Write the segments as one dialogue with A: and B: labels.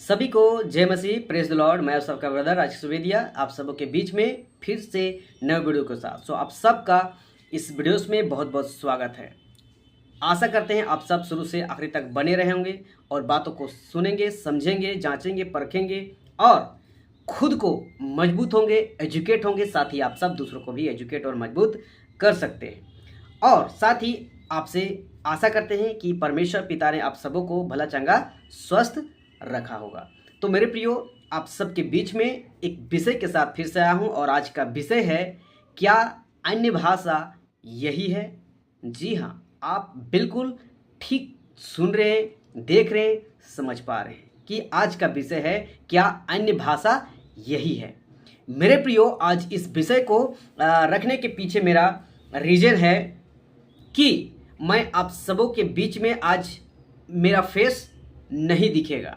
A: सभी को जय मसीह, प्रेज द लॉर्ड। मैं सबका ब्रदर राजेश सुवेदिया आप सबों के बीच में फिर से नए वीडियो के साथ। आप सबका इस वीडियोस में बहुत बहुत स्वागत है। आशा करते हैं आप सब शुरू से आखिरी तक बने रहे होंगे और बातों को सुनेंगे, समझेंगे, जांचेंगे, परखेंगे और खुद को मजबूत होंगे, एजुकेट होंगे। साथ ही आप सब दूसरों को भी एजुकेट और मजबूत कर सकते हैं। और साथ ही आपसे आशा करते हैं कि परमेश्वर पिता ने आप सबों को भला चंगा स्वस्थ रखा होगा। तो मेरे प्रियो, आप सबके बीच में एक विषय के साथ फिर से आया हूँ और आज का विषय है, क्या अन्य भाषा यही है? जी हाँ, आप बिल्कुल ठीक सुन रहे हैं, देख रहे हैं, समझ पा रहे हैं कि आज का विषय है, क्या अन्य भाषा यही है? मेरे प्रियो, आज इस विषय को रखने के पीछे मेरा रीजन है कि मैं आप सबों के बीच में आज मेरा फेस नहीं दिखेगा,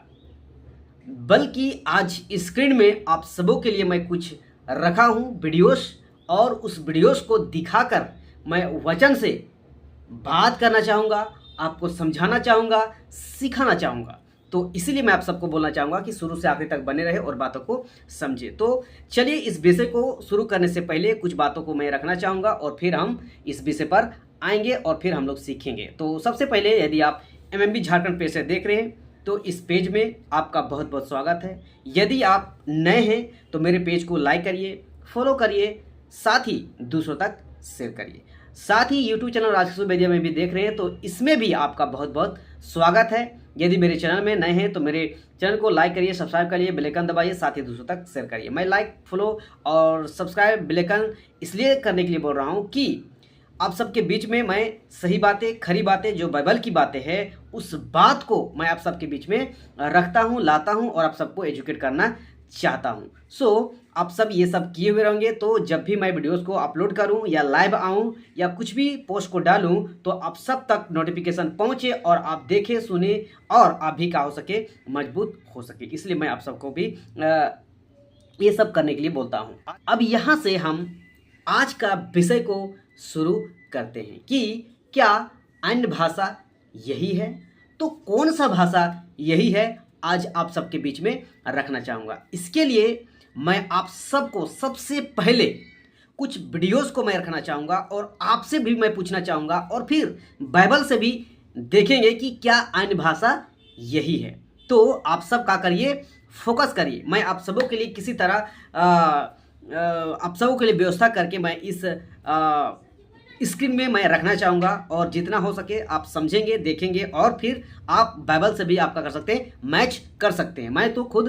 A: बल्कि आज स्क्रीन में आप सबों के लिए मैं कुछ रखा हूँ वीडियोस, और उस वीडियोस को दिखाकर मैं वचन से बात करना चाहूँगा, आपको समझाना चाहूँगा, सिखाना चाहूँगा। तो इसीलिए मैं आप सबको बोलना चाहूँगा कि शुरू से आखिर तक बने रहे और बातों को समझे। तो चलिए, इस विषय को शुरू करने से पहले कुछ बातों को मैं रखना चाहूँगा और फिर हम इस विषय पर आएंगे और फिर हम लोग सीखेंगे। तो सबसे पहले, यदि आप MMB झारखंड पेज से देख रहे हैं तो इस पेज में आपका बहुत बहुत स्वागत है। यदि आप नए हैं तो मेरे पेज को लाइक करिए, फॉलो करिए, साथ ही दूसरों तक शेयर करिए। साथ ही YouTube चैनल राजेश सुवेदिया में भी देख रहे हैं तो इसमें भी आपका बहुत बहुत स्वागत है। यदि मेरे चैनल में नए हैं तो मेरे चैनल को लाइक करिए, सब्सक्राइब करिए, बेल आइकन दबाइए, साथ ही दूसरों तक शेयर करिए। मैं लाइक, फॉलो और सब्सक्राइब, बेल आइकन इसलिए करने के लिए बोल रहा हूँ कि आप सबके बीच में मैं सही बातें, खरी बातें, जो बाइबल की बातें हैं, उस बात को मैं आप सबके बीच में रखता हूँ, लाता हूँ और आप सबको एजुकेट करना चाहता हूँ। आप सब ये सब किए हुए रहेंगे तो जब भी मैं वीडियोस को अपलोड करूं या लाइव आऊं या कुछ भी पोस्ट को डालूं तो आप सब तक नोटिफिकेशन पहुंचे और आप देखें, सुने और आप भी क्या हो सके, मजबूत हो सके। इसलिए मैं आप सबको भी ये सब करने के लिए बोलता हूं। अब यहाँ से हम आज का विषय को शुरू करते हैं कि क्या अन्य भाषा यही है? तो कौन सा भाषा यही है, आज आप सबके बीच में रखना चाहूँगा। इसके लिए मैं आप सबको सबसे पहले कुछ वीडियोस को मैं रखना चाहूँगा और आपसे भी मैं पूछना चाहूँगा और फिर बाइबल से भी देखेंगे कि क्या अन्य भाषा यही है। तो आप सब क्या करिए, फोकस करिए। मैं आप सबों के लिए किसी तरह आप सबों के लिए व्यवस्था करके मैं इस स्क्रीन में मैं रखना चाहूँगा और जितना हो सके आप समझेंगे, देखेंगे और फिर आप बाइबल से भी आपका कर सकते हैं, मैच कर सकते हैं। मैं तो खुद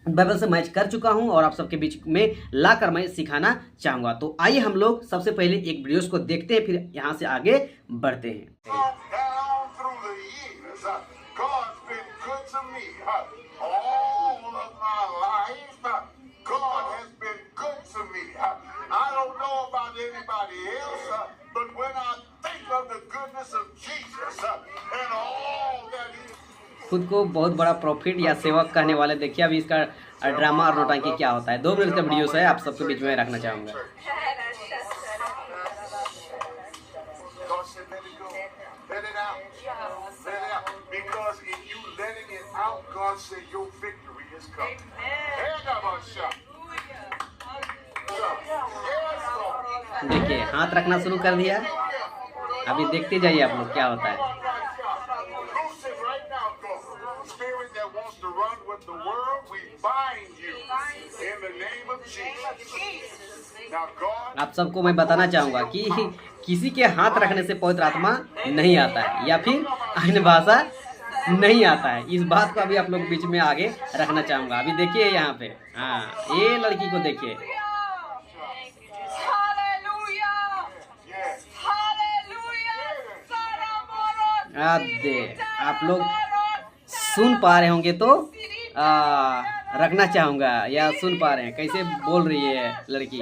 A: बाइबल से मैच कर चुका हूं और आप सबके बीच में लाकर मैं सिखाना चाहूँगा। तो आइए हम लोग सबसे पहले एक वीडियोस को देखते हैं, फिर यहाँ से आगे बढ़ते हैं। खुद को बहुत बड़ा प्रॉफिट या सेवक कहने वाले, देखिए अभी इसका ड्रामा और नौटंकी क्या होता है। 2 मिनट का वीडियो है, आप सबके बीच में रखना चाहूँगा। देखिए, हाथ रखना शुरू कर दिया। अभी देखते जाइए आप लोग क्या होता है। आप सबको मैं बताना चाहूँगा कि किसी के हाथ रखने से पवित्र आत्मा नहीं आता है या फिर अन्य भाषा नहीं आता है। इस बात को अभी आप लोग बीच में आगे रखना चाहूँगा। अभी देखिए यहाँ पे, हाँ, ये लड़की को देखिए। आप लोग सुन पा रहे होंगे तो रखना चाहूँगा, या सुन पा रहे हैं कैसे बोल रही है लड़की।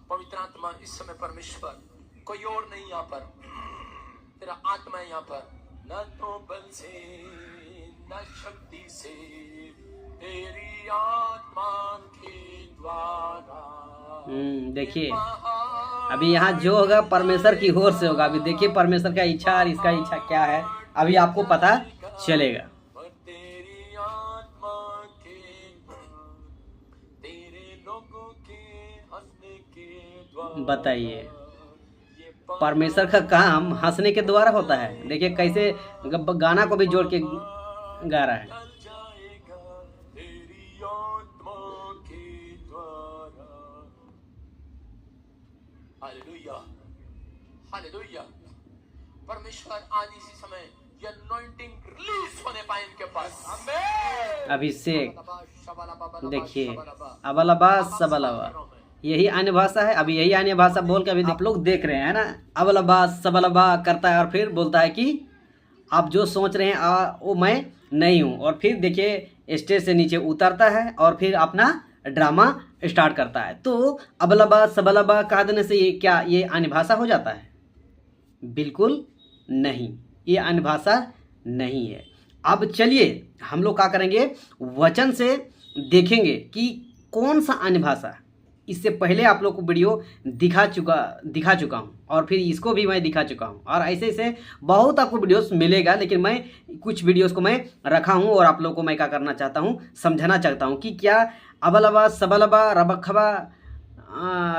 B: पवित्र आत्मा इस समय परमेश्वर, कोई और नहीं यहाँ पर, तेरा आत्मा है यहाँ पर, न तो बल से न शक्ति से, तेरी आत्मा के द्वारा।
A: देखिए अभी यहाँ जो होगा परमेश्वर की ओर से होगा। अभी देखिए परमेश्वर का इच्छा और इसका इच्छा क्या है, अभी आपको पता चलेगा।
B: तेरी आत्मा के, तेरे लोगों के हंसने के द्वारा।
A: बताइए परमेश्वर का काम हंसने के द्वारा होता है। देखिए कैसे गाना को भी जोड़ के गा रहा है।
B: तेरी आत्मा के द्वारा। Hallelujah, hallelujah. परमेश्वर आज इसी समय ये अनॉइंटिंग रिलीज होने पाए इनके पास।
A: अभिषेक देखिए, अबलबा सबलबा यही अन्य भाषा है। अभी यही अन्य भाषा बोल के अभी आप लोग देख रहे हैं ना, अबलबा सबलबा करता है और फिर बोलता है कि आप जो सोच रहे हैं वो मैं नहीं हूँ। और फिर देखिए स्टेज से नीचे उतरता है और फिर अपना ड्रामा स्टार्ट करता है। तो अबलबा सबलबा कह देने से ये क्या ये अन्य भाषा हो जाता है? बिल्कुल नहीं, ये अन्य भाषा नहीं है। अब चलिए हम लोग क्या करेंगे, वचन से देखेंगे कि कौन सा अन्य भाषा है। इससे पहले आप लोग को वीडियो दिखा चुका हूँ और फिर इसको भी मैं दिखा चुका हूँ और ऐसे ऐसे बहुत आपको वीडियोस मिलेगा। लेकिन मैं कुछ वीडियोस को मैं रखा हूँ और आप लोगों को मैं क्या करना चाहता हूँ, समझाना चाहता हूँ कि क्या अबलबा सबलबा रबखबा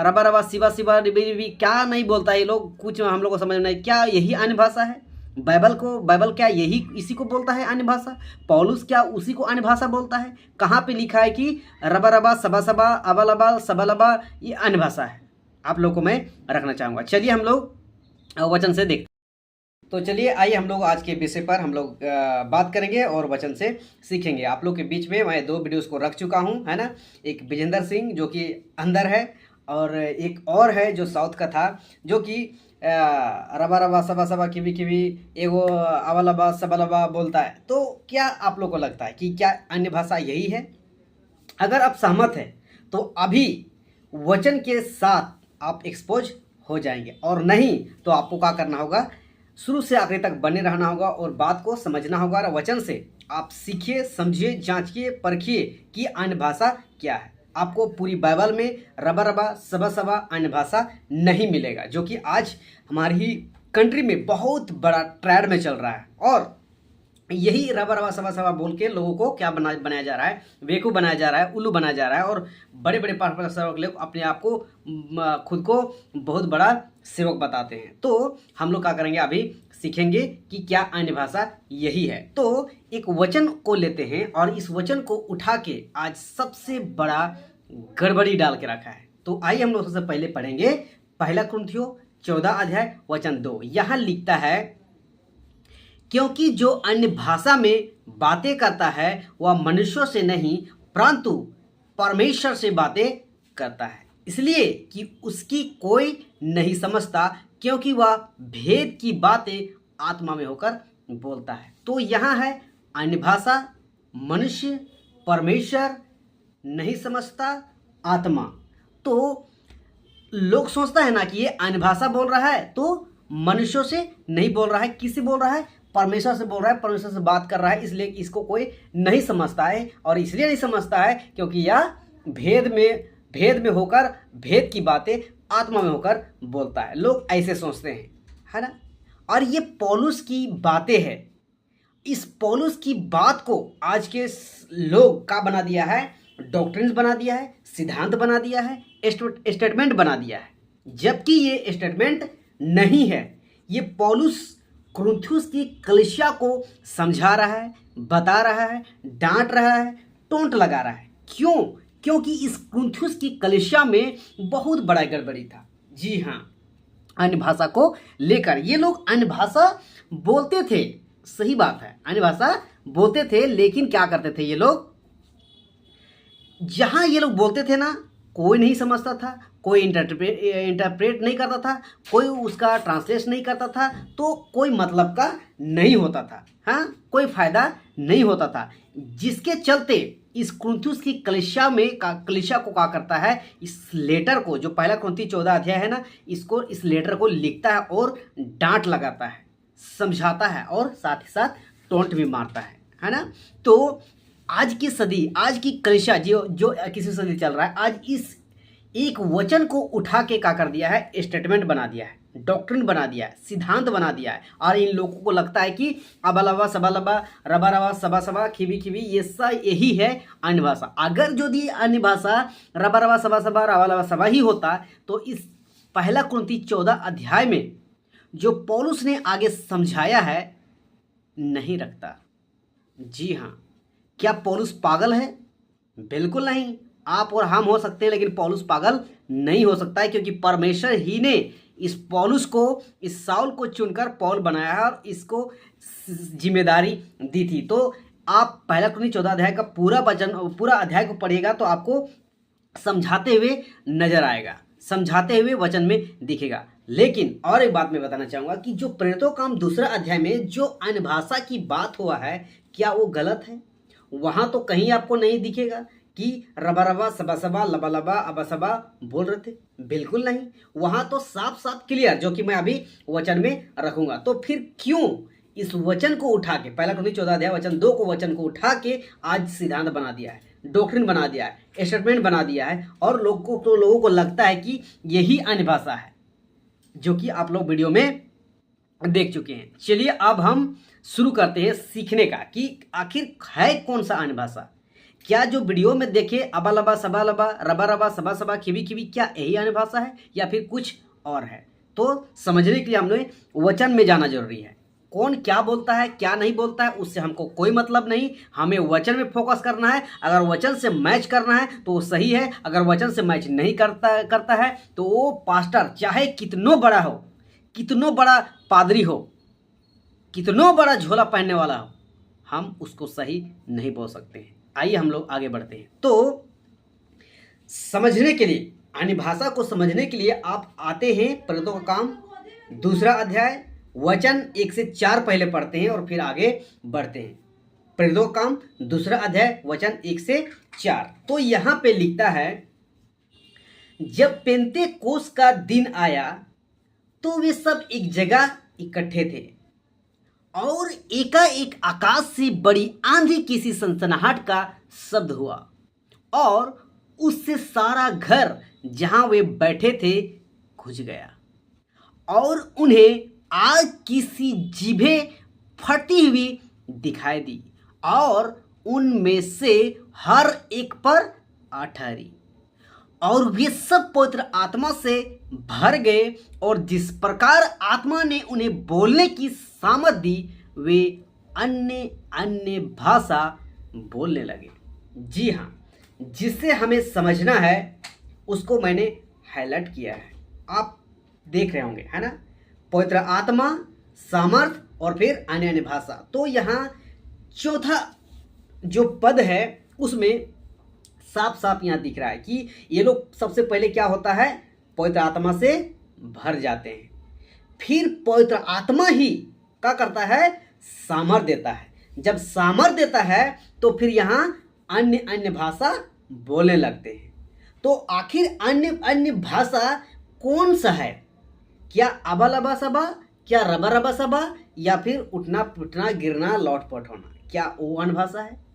A: रबा रबा शिवा शिवा रिबी क्या नहीं बोलता है ये लोग, कुछ हम लोग को समझ में नहीं। क्या यही अन्य भाषा है? बाइबल क्या यही इसी को बोलता है अन्य भाषा? पौलुस क्या उसी को अन्य भाषा बोलता है? कहाँ पे लिखा है कि रबा रबा सबा सबा अबलबा सबलबा ये अन्य भाषा है? आप लोग को मैं रखना चाहूँगा। चलिए हम लोग वचन से देखते। तो चलिए आइए हम लोग आज के विषय पर हम लोग बात करेंगे और वचन से सीखेंगे। आप लोग के बीच में मैं 2 वीडियोस को रख चुका हूं, है ना। एक विजेंद्र सिंह जो कि अंदर है और एक और है जो साउथ का था, जो कि रबा रबा सबा सबा किवी एगो अबलबा सबलबा बोलता है। तो क्या आप लोग को लगता है कि क्या अन्य भाषा यही है? अगर आप सहमत हैं तो अभी वचन के साथ आप एक्सपोज हो जाएंगे, और नहीं तो आपको क्या करना होगा, शुरू से आखिर तक बने रहना होगा और बात को समझना होगा। और वचन से आप सीखिए, समझिए, जांचिए, परखिए कि अन्य भाषा क्या है। आपको पूरी बाइबल में रबा रबा सबा सबा अन्य भाषा नहीं मिलेगा, जो कि आज हमारी ही कंट्री में बहुत बड़ा ट्रेंड में चल रहा है। और यही रबा रबा सबा सबा बोल के लोगों को क्या बनाया जा रहा है, बेवकूफ़ बनाया जा रहा है, उल्लू बनाया जा रहा है। और बड़े बड़े प्रोफेसर लोग अपने आप को खुद को बहुत बड़ा सेवक बताते हैं। तो हम लोग क्या करेंगे, अभी सीखेंगे कि क्या अन्य भाषा यही है। तो एक वचन को लेते हैं और इस वचन को उठा के आज सबसे बड़ा गड़बड़ी डाल के रखा है। तो आइए हम लोग सबसे पहले पढ़ेंगे 1 कुरिन्थियों 14 अध्याय वचन 2। यहाँ लिखता है, क्योंकि जो अन्य भाषा में बातें करता है वह मनुष्यों से नहीं परंतु परमेश्वर से बातें करता है, इसलिए कि उसकी कोई नहीं समझता, क्योंकि वह भेद की बातें आत्मा में होकर बोलता है। तो यहाँ है अन्य भाषा, मनुष्य, परमेश्वर, नहीं समझता, आत्मा। तो लोग सोचता है ना कि ये अन्य भाषा बोल रहा है तो मनुष्यों से नहीं बोल रहा है, किससे बोल रहा है? परमेश्वर से बोल रहा है, परमेश्वर से बात कर रहा है, इसलिए इसको कोई नहीं समझता है। और इसलिए नहीं समझता है क्योंकि यह भेद में होकर भेद की बातें आत्मा में होकर बोलता है। लोग ऐसे सोचते हैं, है ना। और ये पौलुस की बातें हैं। इस पौलुस की बात को आज के लोग का बना दिया है, डॉक्ट्रिन्स बना दिया है, सिद्धांत बना दिया है, स्टेटमेंट बना दिया है, जबकि ये स्टेटमेंट नहीं है। ये पौलुस कुरिन्थियों की कलीसिया को समझा रहा है, बता रहा है, डांट रहा है, टोंट लगा रहा है। क्यों? क्योंकि इस कुरिन्थियों की कलीसिया में बहुत बड़ा गड़बड़ी था। जी हाँ, अन्य भाषा को लेकर ये लोग अन्य भाषा बोलते थे, सही बात है, अन्य भाषा बोलते थे। लेकिन क्या करते थे ये लोग, जहां ये लोग बोलते थे ना, कोई नहीं समझता था, कोई इंटरप्रेट नहीं करता था, कोई उसका ट्रांसलेशन नहीं करता था, तो कोई मतलब का नहीं होता था, हाँ, कोई फायदा नहीं होता था। जिसके चलते इस कुरिन्थुस की कलीसिया को क्या करता है, इस लेटर को, जो पहला कुरिन्थी 14 अध्याय है ना, इस लेटर को लिखता है और डांट लगाता है, समझाता है और साथ ही साथ टोंट भी मारता है ना। तो आज की सदी, आज की कलीसिया जो किसी सदी चल रहा है, आज इस एक वचन को उठा के क्या कर दिया है, स्टेटमेंट बना दिया है, डॉक्ट्रिन बना दिया है, सिद्धांत बना दिया है। और इन लोगों को लगता है कि अबा सबा लबा, रबा रबा सबा सबा, खिबी खिबी, ये सब यही है अन्य भाषा। अगर यदि अन्य भाषा रबा रबा सबा सबा, रबा लबा सबा ही होता, तो इस पहला कुरिन्थी 14 अध्याय में जो पौलुस ने आगे समझाया है नहीं रखता। जी हाँ, क्या पौलुस पागल है? बिल्कुल नहीं। आप और हम हो सकते हैं, लेकिन पौलुस पागल नहीं हो सकता है, क्योंकि परमेश्वर ही ने इस पौलुस को, इस साउल को चुनकर पौल बनाया है और इसको जिम्मेदारी दी थी। तो आप पहला कुरिन्थी 14 अध्याय का पूरा अध्याय को पढ़िएगा तो आपको समझाते हुए नजर आएगा, समझाते हुए वचन में दिखेगा। लेकिन और एक बात मैं बताना चाहूँगा कि जो प्रेरितों का काम 2 अध्याय में जो अन्य भाषा की बात हुआ है, क्या वो गलत है? वहाँ तो कहीं आपको नहीं दिखेगा कि रबा रबा सबा सबा लबा लबा अबा सबा बोल रहे थे, बिल्कुल नहीं। वहाँ तो साफ साफ क्लियर, जो कि मैं अभी वचन में रखूँगा। तो फिर क्यों इस वचन को उठा के, पहला कुरिन्थी 14 अध्याय वचन 2 को, वचन को उठा के आज सिद्धांत बना दिया है, डॉक्ट्रिन बना दिया है, स्टेटमेंट बना दिया है, और लोगों को लगता है कि यही अन्य भाषा है, जो कि आप लोग वीडियो में देख चुके हैं। चलिए अब हम शुरू करते हैं सीखने का कि आखिर है कौन सा अन्य भाषा। क्या जो वीडियो में देखे अबा लबा सबा लबा, रबा रबा सबा सबा, खिबी खिबी, क्या यही अन्य भाषा है या फिर कुछ और है? तो समझने के लिए हमें वचन में जाना जरूरी है। कौन क्या बोलता है, क्या नहीं बोलता है, उससे हमको कोई मतलब नहीं। हमें वचन में फोकस करना है। अगर वचन से मैच करना है तो वो सही है, अगर वचन से मैच नहीं करता है तो वो पास्टर चाहे कितनो बड़ा हो, कितनो बड़ा पादरी हो, कितनो बड़ा झोला पहनने वाला हो, हम उसको सही नहीं बोल सकते हैं। आइए हम लोग आगे बढ़ते हैं। तो समझने के लिए, अन्य भाषा को समझने के लिए आप आते हैं प्रेरितों का काम 2 अध्याय वचन 1 से 4 पहले पढ़ते हैं और फिर आगे बढ़ते हैं। प्रेरितों का काम 2 अध्याय वचन 1 से 4। तो यहाँ पे लिखता है, जब पेंतेकोस्त का दिन आया तो वे सब एक जगह इकट्ठे थे और एकाएक आकाश से बड़ी आंधी किसी सनसनाहट का शब्द हुआ और उससे सारा घर जहां वे बैठे थे घुस गया और उन्हें आग की सी जीभें फटी हुई दिखाई दी और उनमें से हर एक पर आ ठहरी और वे सब पवित्र आत्मा से भर गए और जिस प्रकार आत्मा ने उन्हें बोलने की सामर्थ दी वे अन्य अन्य भाषा बोलने लगे। जी हाँ, जिससे हमें समझना है उसको मैंने हाईलाइट किया है, आप देख रहे होंगे, है ना। पवित्र आत्मा, सामर्थ और फिर अन्य अन्य भाषा। तो यहाँ चौथा जो पद है उसमें साफ साफ यहाँ दिख रहा है कि ये लोग सबसे पहले क्या होता है, पवित्र आत्मा से भर जाते हैं, फिर पवित्र आत्मा ही क्या करता है, सामर्थ देता है। जब सामर्थ देता है तो फिर यहाँ अन्य अन्य भाषा बोलने लगते हैं। तो आखिर अन्य अन्य भाषा कौन सा है? क्या अबा लबा सबा, क्या रबा रबा सबा, या फिर उठना पुटना गिरना लौटपट होना, क्या वो अन्य भाषा है?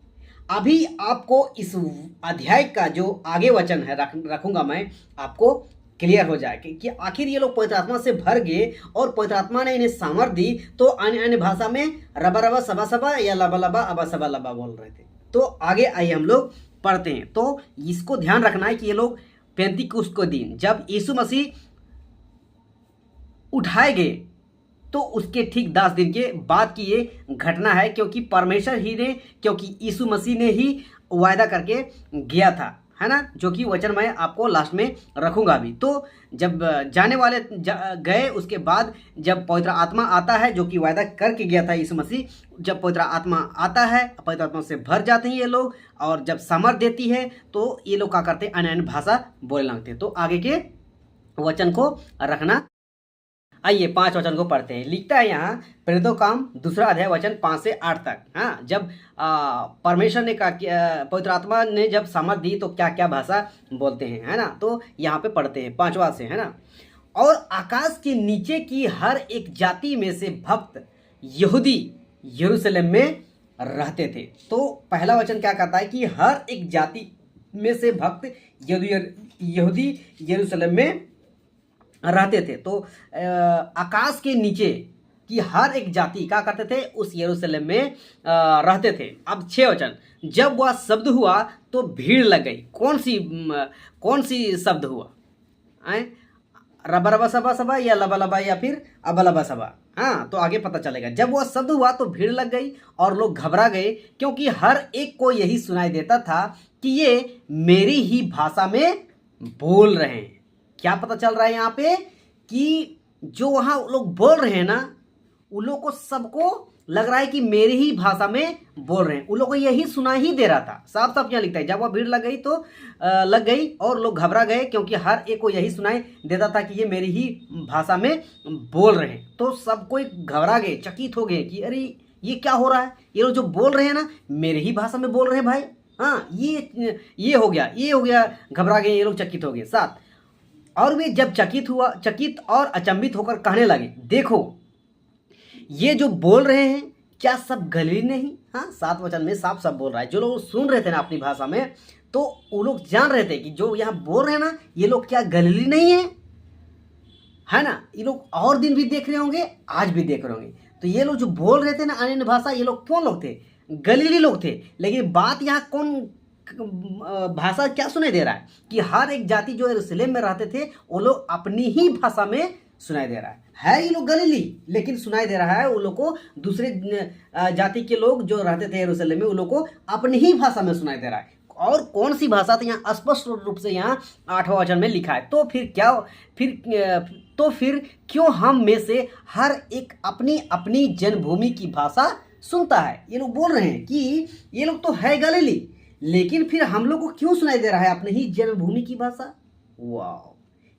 A: अभी आपको इस अध्याय का जो आगे वचन है रखूंगा मैं, आपको क्लियर हो जाए कि आखिर ये लोग पवित्र आत्मा से भर गए और पवित्र आत्मा ने इन्हें सामर्थ दी तो अन्य अन्य भाषा में रबा रबा सबा सबा या लबा लबा अबा सबा लबा बोल रहे थे। तो आगे आइए हम लोग पढ़ते हैं। तो इसको ध्यान रखना है कि ये लोग पेंतीकोस्त को दिन जब यीशु मसीह उठाए गए तो उसके ठीक 10 दिन के बाद की ये घटना है, क्योंकि परमेश्वर ही ने, क्योंकि यीशु मसीह ने ही वायदा करके गया था, है ना, जो कि वचन मैं आपको लास्ट में रखूंगा भी। तो जब जाने वाले गए, उसके बाद जब पवित्र आत्मा आता है, जो कि वायदा करके गया था यीशु मसीह, जब पवित्र आत्मा आता है, पवित्र आत्मा से भर जाते हैं ये लोग, और जब सामर्थ देती है तो ये लोग क्या करते हैं, अन्य अन्य भाषा बोलने लगते हैं। तो आगे के वचन को रखना। आइए 5 वचन को पढ़ते हैं। लिखता है यहाँ, प्रेरितों काम 2 अध्याय वचन 5 से 8 तक। हाँ, जब परमेश्वर ने कहा, पवित्र आत्मा ने जब सामर्थ दी तो क्या क्या भाषा बोलते हैं, है ना। तो यहाँ पे पढ़ते हैं 5वां से, है ना। और आकाश के नीचे की हर एक जाति में से भक्त यहूदी यरूशलेम में रहते थे। तो पहला वचन क्या कहता है कि हर एक जाति में से भक्त यहूदी यरूशलेम में रहते थे। तो आकाश के नीचे की हर एक जाति क्या करते थे, उस यरूशलेम में रहते थे। अब 6 वचन, जब वह शब्द हुआ तो भीड़ लग गई। कौन सी शब्द हुआ, रबा रबा सबा सबा या लबा लबा या फिर अबा लबा सबा। हाँ, तो आगे पता चलेगा। जब वह शब्द हुआ तो भीड़ लग गई और लोग घबरा गए, क्योंकि हर एक को यही सुनाई देता था कि ये मेरी ही भाषा में बोल रहे हैं। क्या पता चल रहा है यहाँ पे कि जो वहाँ लोग बोल रहे हैं ना, उन लोग को सबको लग रहा है कि मेरी ही भाषा में बोल रहे हैं। उन लोग को यही सुना ही दे रहा था। साफ साफ यहाँ लिखता है, जब वह भीड़ लग गई तो लग गई और लोग घबरा गए, क्योंकि हर एक को यही सुनाई देता था कि ये मेरी ही भाषा में बोल रहे हैं। तो सब कोई घबरा गए, चकित हो गए कि अरे ये क्या हो रहा है, ये लोग जो बोल रहे हैं ना मेरी ही भाषा में बोल रहे हैं भाई। हाँ, ये हो गया, घबरा गए ये लोग, चकित हो गए। 7, और वे जब चकित और अचंभित होकर कहने लगे, देखो ये जो बोल रहे हैं क्या सब गलीली नहीं। हाँ, 7 वचन में साफ साफ बोल रहा है। जो लोग सुन रहे थे ना अपनी भाषा में, तो वो लोग जान रहे थे कि जो यहाँ बोल रहे हैं ना, ये लोग क्या गलीली नहीं है ना। ये लोग और दिन भी देख रहे होंगे, आज भी देख रहे होंगे। तो ये लोग जो बोल रहे थे ना अन्य भाषा, ये लोग कौन लोग थे, गलीली लोग थे। लेकिन बात यहाँ कौन भाषा क्या सुनाई दे रहा है कि हर एक जाति जो यरूशलेम में रहते थे वो लोग अपनी ही भाषा में सुनाई दे रहा है ये लोग गलीली, लेकिन सुनाई दे रहा है वो लोग को दूसरे जाति के लोग जो रहते थे यरूशलेम में, उन लोग को अपनी ही भाषा में सुनाई दे रहा है। और कौन सी भाषा, तो यहाँ स्पष्ट रूप से यहाँ 8वां वचन में लिखा है। तो फिर क्यों हम में से हर एक अपनी अपनी जन्मभूमि की भाषा सुनता है। ये लोग बोल रहे हैं कि ये लोग तो है गलीली, लेकिन फिर हम लोग को क्यों सुनाई दे रहा है अपनी ही जन्मभूमि की भाषा। वाह,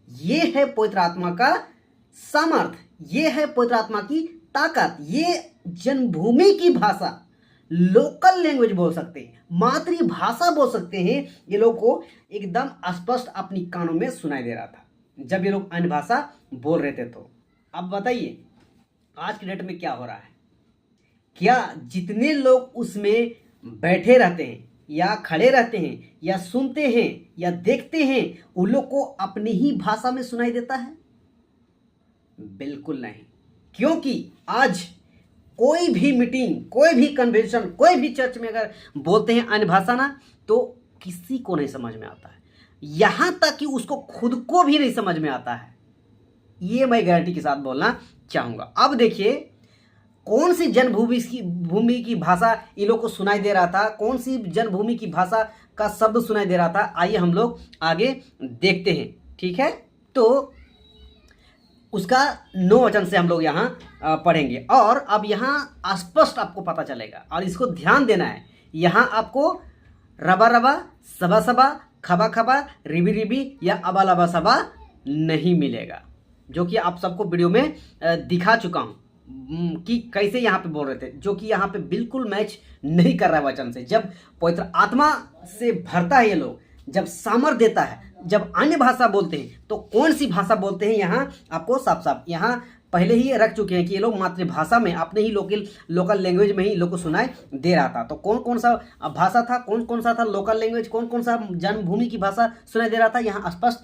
A: ये है पवित्र आत्मा का सामर्थ, ये है पवित्र आत्मा की ताकत। ये जन्मभूमि की भाषा, लोकल लैंग्वेज बोल सकते हैं, मातृभाषा बोल सकते हैं। ये लोग को एकदम स्पष्ट अपनी कानों में सुनाई दे रहा था जब ये लोग अन्य भाषा बोल रहे थे। तो अब बताइए आज की डेट में क्या हो रहा है। क्या जितने लोग उसमें बैठे रहते हैं या खड़े रहते हैं या सुनते हैं या देखते हैं, उन लोग को अपनी ही भाषा में सुनाई देता है? बिल्कुल नहीं। क्योंकि आज कोई भी मीटिंग, कोई भी कन्वेंशन, कोई भी चर्च में अगर बोलते हैं अन्य भाषा ना, तो किसी को नहीं समझ में आता है। यहां तक कि उसको खुद को भी नहीं समझ में आता है। ये मैं गारंटी के साथ बोलना चाहूंगा। अब देखिए कौन सी जन्मभूमि की भाषा इन लोग को सुनाई दे रहा था, कौन सी जन्मभूमि की भाषा का शब्द सुनाई दे रहा था। आइए हम लोग आगे देखते हैं, ठीक है। तो उसका 9 वचन से हम लोग यहाँ पढ़ेंगे और अब यहाँ स्पष्ट आपको पता चलेगा और इसको ध्यान देना है। यहाँ आपको रबा रबा, सबा सबा, खबा खबा, रिबी रिबी या अबा लबा सबा नहीं मिलेगा, जो कि आप सबको वीडियो में दिखा चुका हूँ कि कैसे यहाँ पे बोल रहे थे, जो कि यहाँ पे बिल्कुल मैच नहीं कर रहा है वचन से। जब पवित्र आत्मा से भरता है ये लोग, जब सामर्थ देता है, जब अन्य भाषा बोलते हैं, तो कौन सी भाषा बोलते हैं यहाँ आपको साफ साफ यहाँ पहले ही रख चुके हैं कि ये लोग मातृभाषा में अपने ही लोकल लैंग्वेज में ही लोग को सुनाई दे रहा था। तो कौन कौन सा भाषा था, कौन कौन सा था लोकल लैंग्वेज, कौन कौन सा जन्मभूमि की भाषा सुनाई दे रहा था, यहाँ स्पष्ट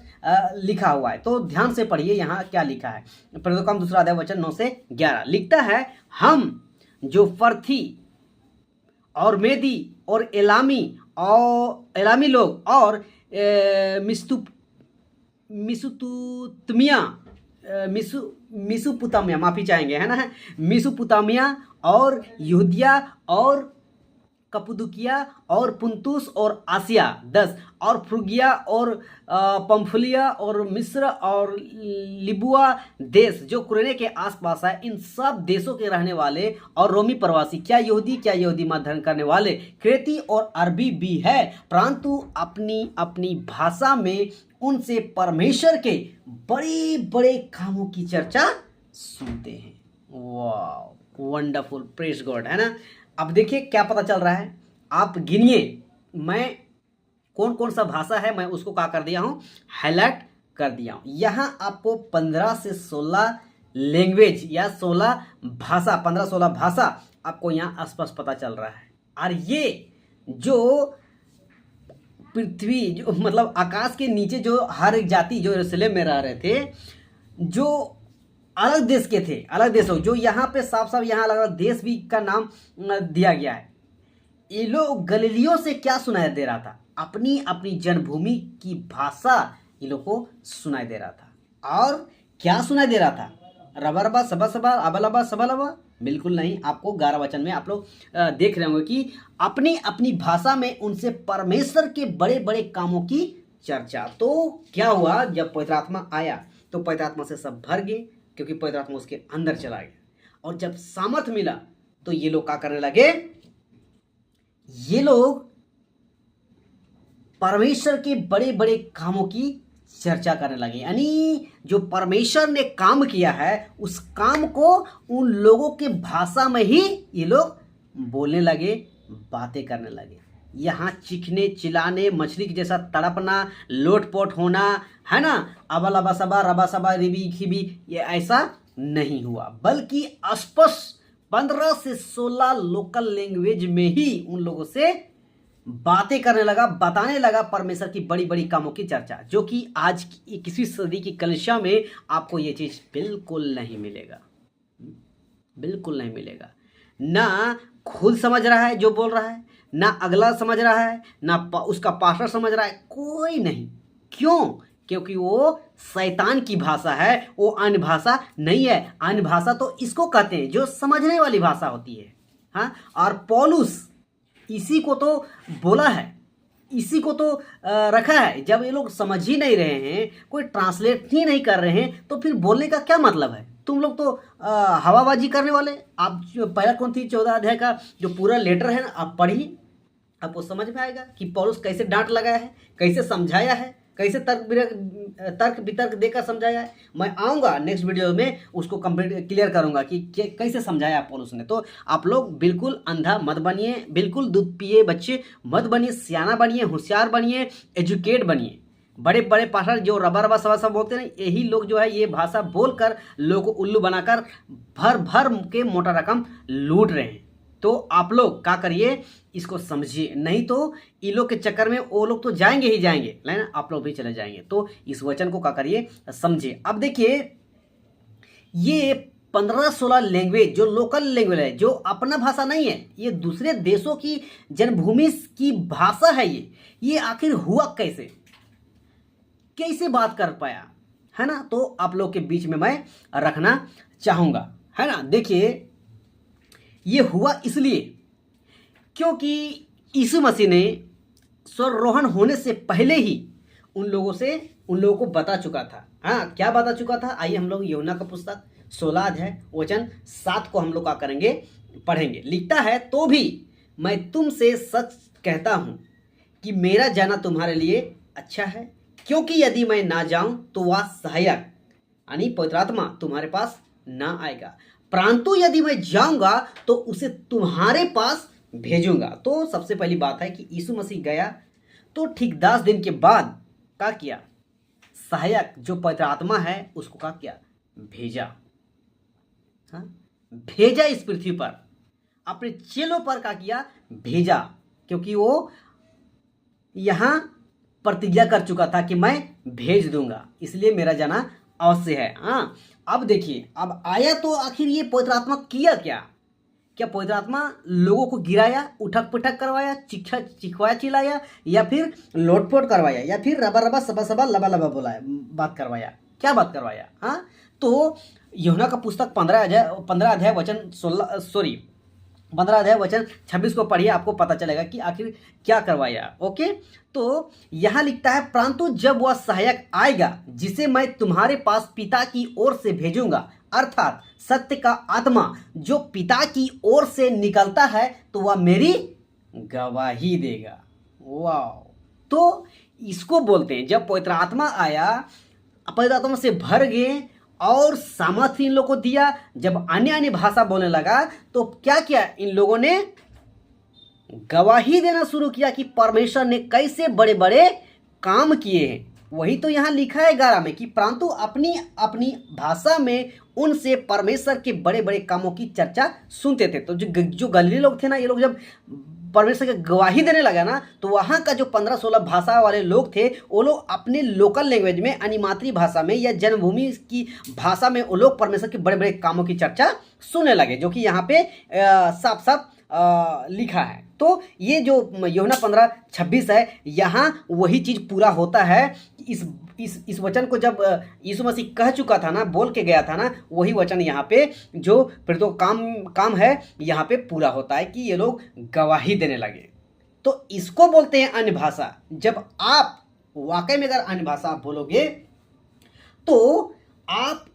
A: लिखा हुआ है। तो ध्यान से पढ़िए यहाँ क्या लिखा है। प्रेरितों 2 अध्याय वचन 9 से 11 लिखता है, हम जो फर्थी और मेदी और एलामी लोग और मिसुपुतामिया माफी चाहेंगे, है ना, मिसुपुतामिया और यहूदिया और कपुदुकिया और पुंतुस और आसिया 10 और फ्रुगिया और पंफुलिया और मिस्र और लिबुआ देश जो कुरेने के आसपास है, इन सब देशों के रहने वाले और रोमी प्रवासी, क्या यहूदी मत धर्म करने वाले, क्रेती और अरबी भी है, परंतु अपनी अपनी भाषा में उनसे परमेश्वर के बड़े बड़े कामों की चर्चा सुनते हैं। वाह, वंडरफुल, प्रेज गॉड, है ना। अब देखिए क्या पता चल रहा है, आप गिनिए, मैं कौन कौन सा भाषा है मैं उसको क्या कर दिया हूँ, हाईलाइट कर दिया हूँ। यहाँ आपको 15 से 16 लैंग्वेज या 16 भाषा, 15-16 भाषा आपको यहाँ स्पष्ट पता चल रहा है। और ये जो पृथ्वी जो मतलब आकाश के नीचे जो हर एक जाति जो यरूशलेम में रह रहे थे, जो अलग देश के थे, अलग देशों, जो यहाँ पे साफ साफ यहाँ अलग अलग देश भी का नाम दिया गया है, ये लोग गलीलियों से क्या सुनाई दे रहा था, अपनी अपनी जन्मभूमि की भाषा ये लोग को सुनाई दे रहा था। और क्या सुनाई दे रहा था, रबा रबा सबा सबा अबा लबा सबा लबा, बिल्कुल नहीं। आपको 11 वचन में आप लोग देख रहे होंगे कि अपनी अपनी भाषा में उनसे परमेश्वर के बड़े बड़े कामों की चर्चा। तो क्या हुआ, जब पवित्र आत्मा आया तो पवित्र आत्मा से सब भर गए, क्योंकि पवित्र आत्मा उसके अंदर चला गया। और जब सामर्थ मिला तो ये लोग क्या करने लगे, ये लोग परमेश्वर के बड़े बड़े कामों की चर्चा करने लगे। यानी जो परमेश्वर ने काम किया है उस काम को उन लोगों के भाषा में ही ये लोग बोलने लगे, बातें करने लगे। यहाँ चीखने चिल्लाने, मछली के जैसा तड़पना, लोटपोट होना, है ना, अबा लबा सबा रबा सबा रिबी खिबी, ये ऐसा नहीं हुआ, बल्कि स्पष्ट 15 से 16 लोकल लैंग्वेज में ही उन लोगों से बातें करने लगा, बताने लगा परमेश्वर की बड़ी बड़ी कामों की चर्चा, जो कि आज की 21वीं सदी की कलीसिया में आपको ये चीज बिल्कुल नहीं मिलेगा, बिल्कुल नहीं मिलेगा। ना खुद समझ रहा है जो बोल रहा है, ना अगला समझ रहा है, ना उसका पास्टर समझ रहा है, कोई नहीं। क्यों? क्योंकि वो शैतान की भाषा है, वो अन्य भाषा नहीं है। अन्य भाषा तो इसको कहते हैं जो समझने वाली भाषा होती है। हाँ, और पौलुस इसी को तो बोला है, इसी को तो रखा है। जब ये लोग समझ ही नहीं रहे हैं, कोई ट्रांसलेट ही नहीं कर रहे हैं, तो फिर बोलने का क्या मतलब है? तुम लोग तो हवाबाजी करने वाले। आप जो पहला कुरिन्थी 14 अध्याय का जो पूरा लेटर है ना, आप पढ़िए, आपको समझ में आएगा कि पौलुस कैसे डांट लगाया है, कैसे समझाया है, कैसे तर्क वितर्क देकर समझाया है। मैं आऊँगा नेक्स्ट वीडियो में, उसको कंप्लीट क्लियर करूँगा कि कैसे समझाया पौलुस ने। तो आप लोग बिल्कुल अंधा मत बनिए, बिल्कुल दूध पिए बच्चे मत बनिए, सियाना बनिए, होशियार बनिए, एजुकेट बनिए। बड़े बड़े पास्टर जो रबा रबा सवा सब बोलते हैं, यही लोग जो है ये भाषा बोलकर लोगों को उल्लू बनाकर भर भर के मोटा रकम लूट रहे हैं। तो आप लोग क्या करिए, इसको समझिए, नहीं तो इन लोग के चक्कर में वो लोग तो जाएंगे ही जाएंगे, ना आप लोग भी चले जाएंगे। तो इस वचन को क्या करिए, समझिए। अब देखिए, ये 15-16 लैंग्वेज जो लोकल लैंग्वेज है, जो अपना भाषा नहीं है, ये दूसरे देशों की जन्मभूमि की भाषा है। ये आखिर हुआ कैसे, कैसे बात कर पाया, है ना? तो आप लोग के बीच में मैं रखना चाहूँगा, है ना। देखिए, ये हुआ इसलिए क्योंकि यीशु मसीह ने स्वर्गारोहण होने से पहले ही उन लोगों को बता चुका था। हाँ, क्या बता चुका था? आइए हम लोग यूहन्ना का पुस्तक 16 अध्याय वचन 7 को हम लोग क्या करेंगे, पढ़ेंगे। लिखता है, तो भी मैं तुमसे सच कहता हूँ कि मेरा जाना तुम्हारे लिए अच्छा है, क्योंकि यदि मैं ना जाऊं तो वह सहायक यानी पवित्र आत्मा तुम्हारे पास ना आएगा, परंतु यदि मैं जाऊंगा तो उसे तुम्हारे पास भेजूंगा। तो सबसे पहली बात है कि यीशु मसीह गया तो ठीक 10 दिन के बाद क्या किया, सहायक जो पवित्र आत्मा है उसको क्या किया, भेजा। हाँ, भेजा इस पृथ्वी पर, अपने चेलों पर क्या किया, भेजा, क्योंकि वो यहाँ प्रतिज्ञा कर चुका था कि मैं भेज दूंगा, इसलिए मेरा जाना अवश्य है। हाँ, अब देखिए, अब आया तो आखिर ये पवित्र आत्मा किया क्या पवित्र आत्मा लोगों को गिराया, उठक पुठक करवाया, चिखवाया चिल्लाया, या फिर लोटपोट करवाया, या फिर रबा रबा सबा सबा लबा लबा बोलाया, बात करवाया? क्या बात करवाया? हाँ, तो यूहन्ना का पुस्तक 15 अध्याय वचन 15 अध्याय वचन 26 को पढ़िए, आपको पता चलेगा कि आखिर क्या करवाया। ओके, तो यहाँ लिखता है, परंतु जब वह सहायक आएगा जिसे मैं तुम्हारे पास पिता की ओर से भेजूंगा, अर्थात सत्य का आत्मा जो पिता की ओर से निकलता है, तो वह मेरी गवाही देगा। वाह, तो इसको बोलते हैं जब पवित्र आत्मा आया, पवित्र आत्मा से भर गए और सामर्थ्य इन लोगों को दिया। जब अन्य अन्य भाषा बोलने लगा तो क्या किया, इन लोगों ने गवाही देना शुरू किया कि परमेश्वर ने कैसे बड़े बड़े काम किए हैं। वही तो यहाँ लिखा है 11 में कि परंतु अपनी अपनी भाषा में उनसे परमेश्वर के बड़े बड़े कामों की चर्चा सुनते थे। तो जो गलीली लोग थे ना, ये लोग जब परमेश्वर की गवाही देने लगा ना, तो वहाँ का जो 15-16 भाषा वाले लोग थे, वो लोग अपने लोकल लैंग्वेज में, यानी मातृभाषा में या जन्मभूमि की भाषा में वो लोग परमेश्वर के बड़े बड़े कामों की चर्चा सुनने लगे, जो कि यहाँ पे साफ साफ लिखा है। तो ये जो यूहन्ना 15:26 है, यहाँ वही चीज़ पूरा होता है। इस वचन को जब यीशु मसीह कह चुका था ना, बोल के गया था ना, वही वचन यहाँ पे जो फिर तो काम है यहाँ पे पूरा होता है कि ये लोग गवाही देने लगे। तो इसको बोलते हैं अन्य भाषा। जब आप वाकई में अगर अन्य भाषा आप बोलोगे तो आप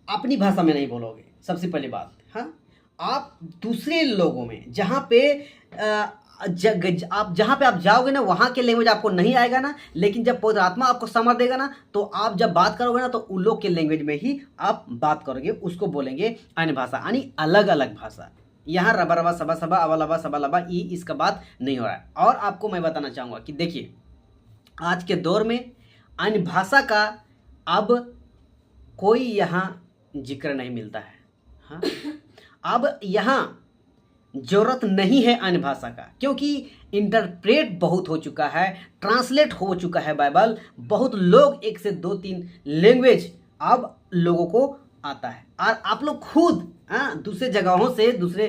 A: अपनी भाषा में नहीं बोलोगे, सबसे पहली बात। हाँ, आप दूसरे लोगों में जहाँ पे आप जहाँ पे आप जाओगे ना, वहाँ के लैंग्वेज आपको नहीं आएगा ना, लेकिन जब पवित्र आत्मा आपको समझ देगा ना, तो आप जब बात करोगे ना, तो उन लोग के लैंग्वेज में ही आप बात करोगे, उसको बोलेंगे अन्य भाषा, यानी अलग अलग भाषा। यहाँ रबा रबा सबा सबा अबा लबा सबा लबा ये इसका बात नहीं हो रहा है। और आपको मैं बताना चाहूँगा कि देखिए, आज के दौर में अन्य भाषा का अब कोई यहाँ जिक्र नहीं मिलता है। हाँ, अब यहाँ जरूरत नहीं है अन्य भाषा का, क्योंकि इंटरप्रेट बहुत हो चुका है, ट्रांसलेट हो चुका है बाइबल। बहुत लोग 1 से 2-3 लैंग्वेज अब लोगों को आता है। और आप लोग खुद दूसरे जगहों से, दूसरे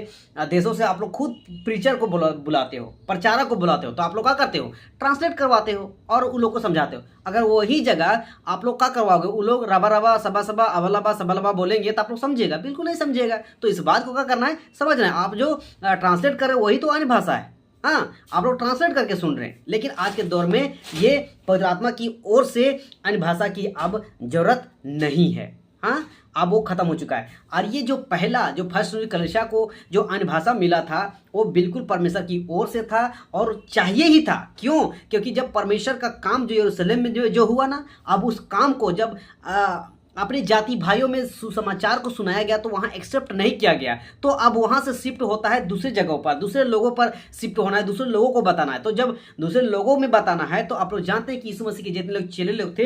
A: देशों से आप लोग खुद प्रीचर को बुलाते हो, प्रचारक को बुलाते हो, तो आप लोग क्या करते हो, ट्रांसलेट करवाते हो और उन लोग को समझाते हो। अगर वही जगह आप लोग क्या करवाओगे, वो लोग रबा रबा सबा सबा अबलबा सबलबा बोलेंगे तो आप लोग समझेगा? बिल्कुल नहीं समझेगा। तो इस बात को क्या करना है, समझना है। आप जो ट्रांसलेट कर रहे हो वही तो अन्य भाषा है। हाँ, आप लोग ट्रांसलेट करके सुन रहे हैं, लेकिन आज के दौर में ये पवित्र आत्मा की ओर से अन्य भाषा की अब जरूरत नहीं है। हाँ, अब वो खत्म हो चुका है। और ये जो फर्स्ट कलीसिया को जो अन्य भाषा मिला था, वो बिल्कुल परमेश्वर की ओर से था और चाहिए ही था। क्यों? क्योंकि जब परमेश्वर का काम जो यरूशलेम में जो हुआ ना, अब उस काम को जब अपने जाति भाइयों में सुसमाचार को सुनाया गया, तो वहाँ एक्सेप्ट नहीं किया गया। तो अब वहाँ से शिफ्ट होता है दूसरे जगहों पर, दूसरे लोगों पर शिफ्ट होना है, दूसरे लोगों को बताना है। तो जब दूसरे लोगों में बताना है, तो आप लोग जानते हैं कि यीशु मसीह के जितने लोग चेले लोग थे,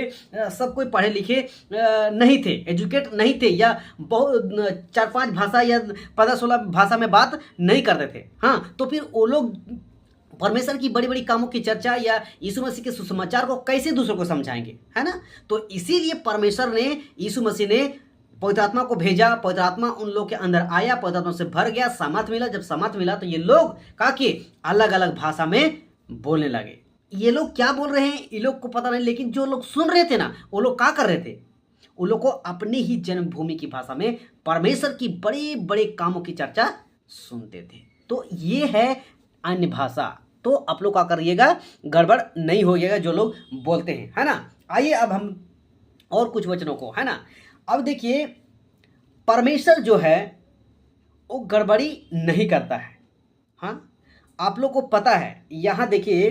A: सब कोई पढ़े लिखे नहीं थे, एजुकेट नहीं थे, या बहुत 4-5 भाषा या 15-16 भाषा में बात नहीं करते थे। हाँ, तो फिर वो लोग परमेश्वर की बड़ी बड़ी कामों की चर्चा या यीशु मसीह के सुसमाचार को कैसे दूसरों को समझाएंगे, है ना? तो इसीलिए परमेश्वर ने, यीशु मसीह ने पवित्र आत्मा को भेजा। पवित्र आत्मा उन लोग के अंदर आया, पवित्र आत्मा से भर गया, सामर्थ मिला। जब सामर्थ मिला तो ये लोग का कि अलग अलग भाषा में बोलने लगे। ये लोग क्या बोल रहे हैं ये लोग को पता नहीं, लेकिन जो लोग सुन रहे थे ना, वो लोग क्या कर रहे थे, वो लोग को अपनी ही जन्मभूमि की भाषा में परमेश्वर की बड़े बड़े कामों की चर्चा सुनते थे। तो ये है अन्य भाषा। तो आप लोग क्या करिएगा, गड़बड़ नहीं होइएगा जो लोग बोलते हैं, है ना? आइए अब हम और कुछ वचनों को, है ना? अब देखिए, परमेश्वर जो है वो गड़बड़ी नहीं करता है। हाँ, आप लोग को पता है। यहाँ देखिए,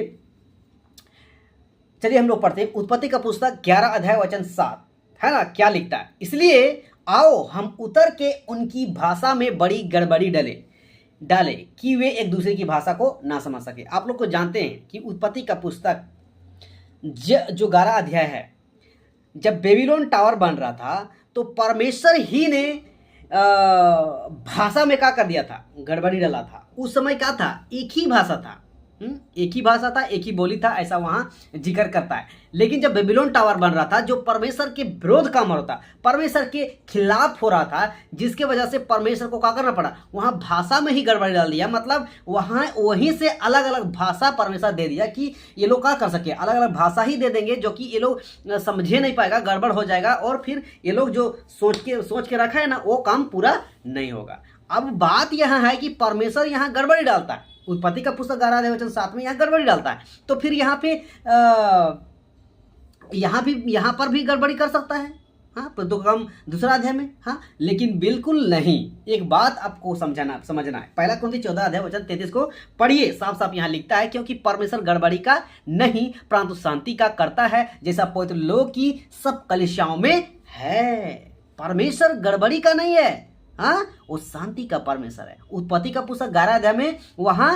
A: चलिए हम लोग पढ़ते हैं उत्पत्ति का पुस्तक 11 अध्याय वचन 7, है ना? क्या लिखता है, इसलिए आओ हम उतर के उनकी भाषा में बड़ी गड़बड़ी डाले कि वे एक दूसरे की भाषा को ना समझ सके। आप लोग को जानते हैं कि उत्पत्ति का पुस्तक जो 11 अध्याय है, जब बेबीलोन टावर बन रहा था, तो परमेश्वर ही ने भाषा में क्या कर दिया था, गड़बड़ी डाला था। उस समय क्या था, एक ही भाषा था, एक ही भाषा था, एक ही बोली था, ऐसा वहाँ जिक्र करता है। लेकिन जब बेबीलोन टावर बन रहा था, जो परमेश्वर के विरोध काम हो रहा था, परमेश्वर के खिलाफ हो रहा था, जिसके वजह से परमेश्वर को क्या करना पड़ा, वहाँ भाषा में ही गड़बड़ी डाल दिया। मतलब वहाँ वहीं से अलग अलग भाषा परमेश्वर दे दिया कि ये लोग क्या कर सके, अलग अलग भाषा ही दे देंगे, जो कि ये लोग समझे नहीं पाएगा, गड़बड़ हो जाएगा, और फिर ये लोग जो सोच के रखा है ना, वो काम पूरा नहीं होगा। अब बात यहाँ है कि परमेश्वर यहाँ गड़बड़ी डालता है, उत्पत्ति का पुस्तक 11 अध्याय वचन 7 में यहाँ गड़बड़ी डालता है, तो फिर यहाँ पे यहाँ पर भी गड़बड़ी कर सकता है, हाँ, तो हम दूसरा अध्याय में, हाँ, लेकिन बिल्कुल नहीं। एक बात आपको समझना है, पहला कुरिन्थी 14 अध्याय वचन 33 को पढ़िए, साफ साफ यहाँ लिखता है, क्योंकि परमेश्वर गड़बड़ी का नहीं परंतु शांति का करता है, जैसा पवित्र लोग की सब कलीसियाओं में है। परमेश्वर गड़बड़ी का नहीं है, हाँ, वो शांति का परमेश्वर है। उत्पत्ति का पुस्तक 11 अध्याय में वहाँ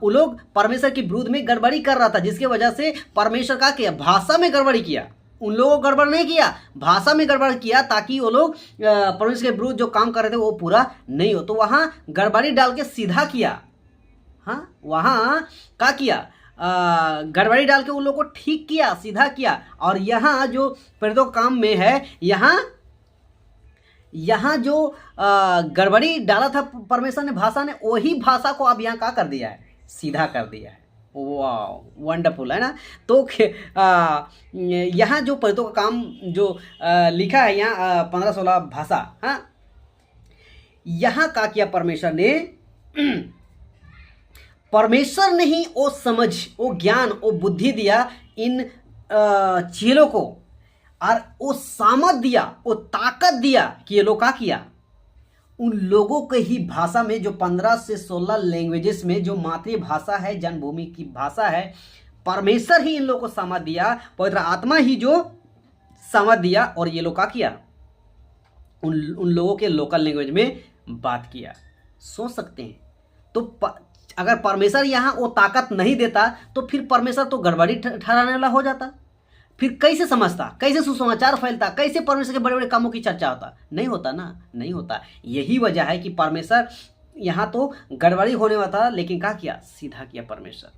A: वो लोग परमेश्वर के विरुद्ध में गड़बड़ी कर रहा था, जिसकी वजह से परमेश्वर का किया, भाषा में गड़बड़ी किया। उन लोगों को गड़बड़ नहीं किया, भाषा में गड़बड़ किया, ताकि वो लोग परमेश्वर के विरुद्ध जो काम कर रहे थे वो पूरा नहीं हो। तो वहाँ गड़बड़ी डाल के सीधा किया, हाँ, वहाँ क्या किया, गड़बड़ी डाल के उन लोगों को ठीक किया, सीधा किया। और यहाँ जो प्रेरितों काम में है, यहाँ जो गड़बड़ी डाला था परमेश्वर ने भाषा ने, वही भाषा को अब यहाँ क्या कर दिया है, सीधा कर दिया है। वाह, वंडरफुल है ना। तो यहाँ जो प्रेरितों का काम जो लिखा है यहाँ 15-16 भाषा, हाँ, यहाँ क्या किया परमेश्वर ने, परमेश्वर ने ही वो समझ, वो ज्ञान, वो बुद्धि दिया इन चेलों को, और वो सामर्थ दिया, वो ताकत दिया कि ये लोग क्या किया, उन लोगों के ही भाषा में, जो 15 से 16 लैंग्वेजेस में जो मातृभाषा है, जन्मभूमि की भाषा है, परमेश्वर ही इन लोगों को सामर्थ दिया, पवित्र आत्मा ही जो सामर्थ दिया, और ये लोग क्या किया, उन लोगों के लोकल लैंग्वेज में बात किया। सोच सकते हैं, तो अगर परमेश्वर यहाँ वो ताकत नहीं देता तो फिर परमेश्वर तो गड़बड़ी ठहराने वाला हो जाता, फिर कैसे समझता, कैसे सुसमाचार फैलता, कैसे परमेश्वर के बड़े बड़े कामों की चर्चा होता, नहीं होता ना, नहीं होता। यही वजह है कि परमेश्वर यहाँ तो गड़बड़ी होने वाला था, लेकिन क्या किया, सीधा किया परमेश्वर।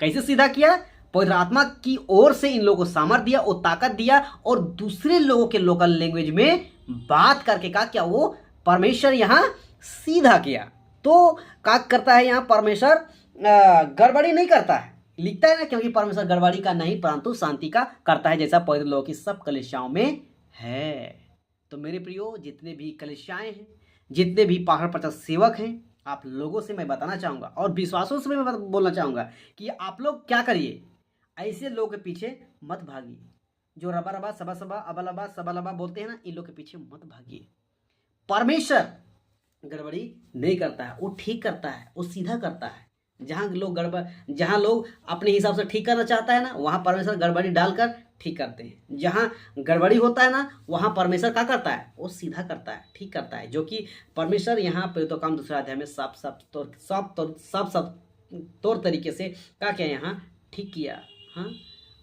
A: कैसे सीधा किया, पवित्र आत्मा की ओर से इन लोगों को सामर्थ दिया, वो ताकत दिया, और दूसरे लोगों के लोकल लैंग्वेज में बात करके क्या किया, वो परमेश्वर यहाँ सीधा किया। तो क्या करता है यहाँ परमेश्वर, गड़बड़ी नहीं करता है, लिखता है ना, क्योंकि परमेश्वर गड़बड़ी का नहीं परंतु शांति का करता है, जैसा पवित्र लोगों की सब कलीसियाओं में है। तो मेरे प्रियो, जितने भी कलीसियाएं हैं, जितने भी पाखंड प्रचारक सेवक हैं, आप लोगों से मैं बताना चाहूँगा, और विश्वासों से मैं बोलना चाहूँगा कि आप लोग क्या करिए, ऐसे लोगों के पीछे मत भागिए, जो रबा रबा सबा सबा अबा लबा बोलते हैं ना, इन लोग के पीछे मत भागिए। परमेश्वर गड़बड़ी नहीं करता है, वो ठीक करता है, वो सीधा करता है। जहाँ लोग अपने हिसाब से ठीक करना चाहता है ना, वहाँ परमेश्वर गड़बड़ी डालकर ठीक करते हैं। जहाँ गड़बड़ी होता है ना, वहाँ परमेश्वर क्या करता है, वो सीधा करता है, ठीक करता है। जो कि परमेश्वर यहाँ प्रेरितों का काम 2 अध्याय में साफ तौर तरीके से क्या किया, यहाँ ठीक किया, हाँ,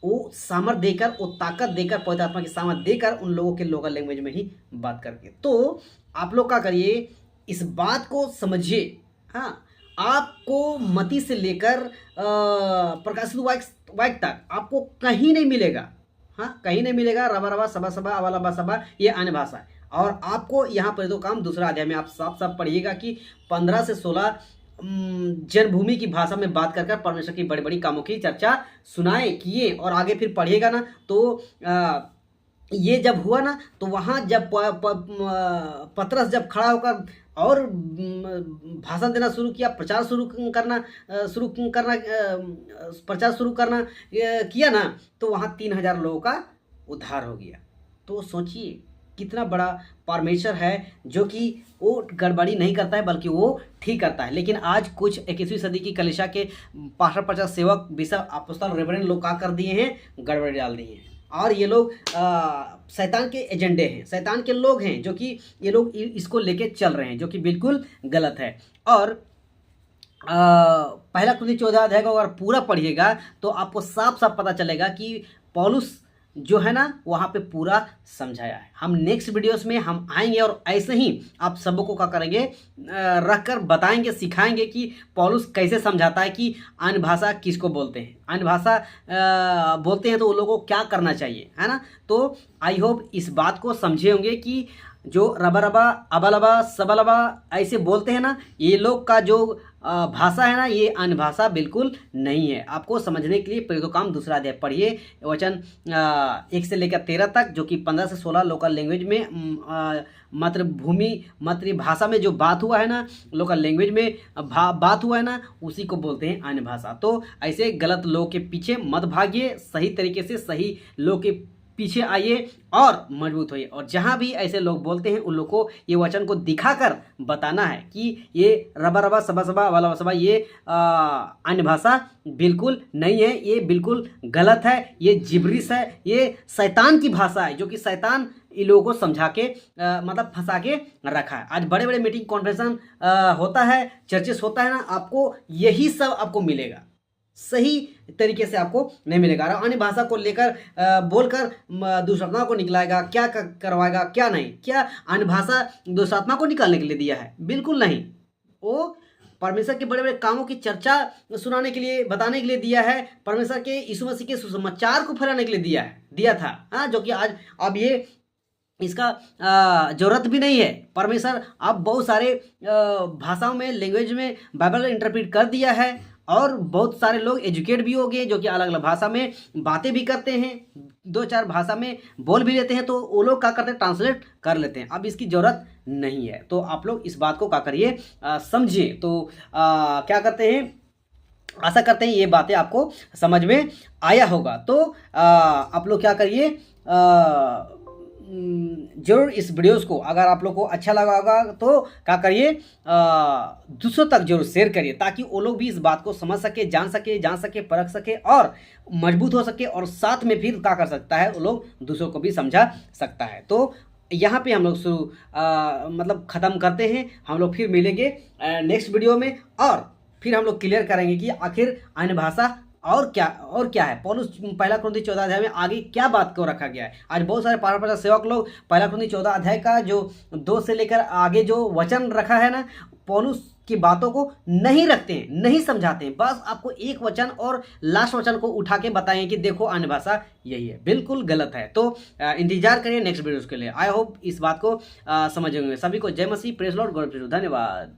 A: वो सामर्थ देकर, वो ताकत देकर, पवित्र आत्मा की सामर्थ देकर, उन लोगों के लोकल लैंग्वेज में ही बात करके। तो आप लोग क्या करिए, इस बात को समझिए, हाँ, आपको मती से लेकर प्रकाशित वाक्य तक आपको कहीं नहीं मिलेगा, हाँ, कहीं नहीं मिलेगा रबा रबा सबा सबा अबा लबा सबा, ये अन्य भाषा है। और आपको यहाँ पर तो काम 2 अध्याय में आप साफ साफ पढ़िएगा कि 15 से 16 जन्मभूमि की भाषा में बात कर परमेश्वर की बड़ी बड़ी कामों की चर्चा सुनाए किए। और आगे फिर पढ़िएगा ना, तो ये जब हुआ ना, तो वहाँ जब पतरस जब खड़ा होकर और भाषण देना शुरू किया, प्रचार शुरू करना किया ना, तो वहाँ 3000 लोगों का उद्धार हो गया। तो सोचिए कितना बड़ा परमेश्वर है, जो कि वो गड़बड़ी नहीं करता है बल्कि वो ठीक करता है। लेकिन आज कुछ 21वीं सदी की कलीसिया के पास्टर प्रचारक सेवक बिशप अपोस्तल रेवरेंड लोग क्या कर दिए हैं, गड़बड़ी डाल दिए हैं। और ये लोग शैतान के एजेंडे हैं, शैतान के लोग हैं, जो कि ये लोग इसको लेके चल रहे हैं, जो कि बिल्कुल गलत है। और पहला कुरिन्थी 14 अध्याय को अगर पूरा पढ़िएगा तो आपको साफ साफ पता चलेगा कि पौलुस जो है ना वहाँ पे पूरा समझाया है। हम नेक्स्ट वीडियोस में हम आएंगे और ऐसे ही आप सबको क्या करेंगे, रखकर बताएंगे, सिखाएंगे कि पौलुस कैसे समझाता है कि अन्य भाषा किसको बोलते हैं, अन्य भाषा बोलते हैं तो वो लोगों को क्या करना चाहिए, है ना। तो आई होप इस बात को समझे होंगे कि जो रबा रबा अबा लबा सबा लबा ऐसे बोलते हैं ना, ये लोग का जो भाषा है ना, ये अन्य भाषा बिल्कुल नहीं है। आपको समझने के लिए प्रेरितों दूसरा अध्याय पढ़िए, वचन 1 से लेकर 13 तक, जो कि 15 से 16 लोकल लैंग्वेज में मातृभाषा में जो बात हुआ है ना, लोकल लैंग्वेज में बात हुआ है ना, उसी को बोलते हैं अन्य भाषा। तो ऐसे गलत लोग के पीछे मत भागिए, सही तरीके से सही लोग के पीछे आइए और मजबूत होइए। और जहाँ भी ऐसे लोग बोलते हैं उन लोग को ये वचन को दिखाकर बताना है कि ये रबा रबा सबा सबा वाला सबा ये अन्य भाषा बिल्कुल नहीं है, ये बिल्कुल गलत है, ये जिब्रिश है, ये शैतान की भाषा है, जो कि शैतान इन लोगों को समझा के मतलब फंसा के रखा है। आज बड़े बड़े मीटिंग कॉन्फ्रेंस होता है, चर्चेस होता है ना, आपको यही सब आपको मिलेगा, सही तरीके से आपको नहीं मिलेगा। अन्य भाषा को लेकर बोलकर दुष्टात्मा को निकलाएगा, क्या करवाएगा, क्या नहीं। क्या अन्य भाषा दुष्टात्मा को निकालने के लिए दिया है? बिल्कुल नहीं। वो परमेश्वर के बड़े बड़े कामों की चर्चा सुनाने के लिए, बताने के लिए दिया है। परमेश्वर के यीशु मसीह के सुसमाचार को फैलाने के लिए दिया था। हाँ, जो कि आज अब ये इसका जरूरत भी नहीं है। परमेश्वर अब बहुत सारे भाषाओं में, लैंग्वेज में बाइबल इंटरप्रेट कर दिया है, और बहुत सारे लोग एजुकेट भी हो गए, जो कि अलग अलग भाषा में बातें भी करते हैं, 2-4 भाषा में बोल भी लेते हैं, तो वो लोग क्या करते हैं, ट्रांसलेट कर लेते हैं। अब इसकी ज़रूरत नहीं है। तो आप लोग इस बात को क्या करिए, समझिए। तो क्या करते हैं, आशा करते हैं ये बातें आपको समझ में आया होगा। तो आप लोग क्या करिए, जरूर इस वीडियोस को अगर आप लोग को अच्छा लगा होगा तो क्या करिए, दूसरों तक जरूर शेयर करिए, ताकि वो लोग भी इस बात को समझ सके, जान सके, परख सके और मजबूत हो सके, और साथ में फिर क्या कर सकता है, वो लोग दूसरों को भी समझा सकता है। तो यहाँ पे हम लोग मतलब ख़त्म करते हैं। हम लोग फिर मिलेंगे नेक्स्ट वीडियो में, और फिर हम लोग क्लियर करेंगे कि आखिर अन्य भाषा और क्या है। पौलुस 1 कुरिन्थी 14 अध्याय में आगे क्या बात को रखा गया है। आज बहुत सारे पारंपरिक सेवक लोग 1 कुरिन्थी 14 अध्याय का जो 2 से लेकर आगे जो वचन रखा है ना, पौलुस की बातों को नहीं रखते हैं, नहीं समझाते हैं। बस आपको एक वचन और लास्ट वचन को उठा के बताएं कि देखो अन्य भाषा यही है। बिल्कुल गलत है। तो इंतजार करिए नेक्स्ट वीडियोस के लिए। आई होप इस बात को समझ होंगे। सभी को जय मसीह, praise lord, god bless you. धन्यवाद।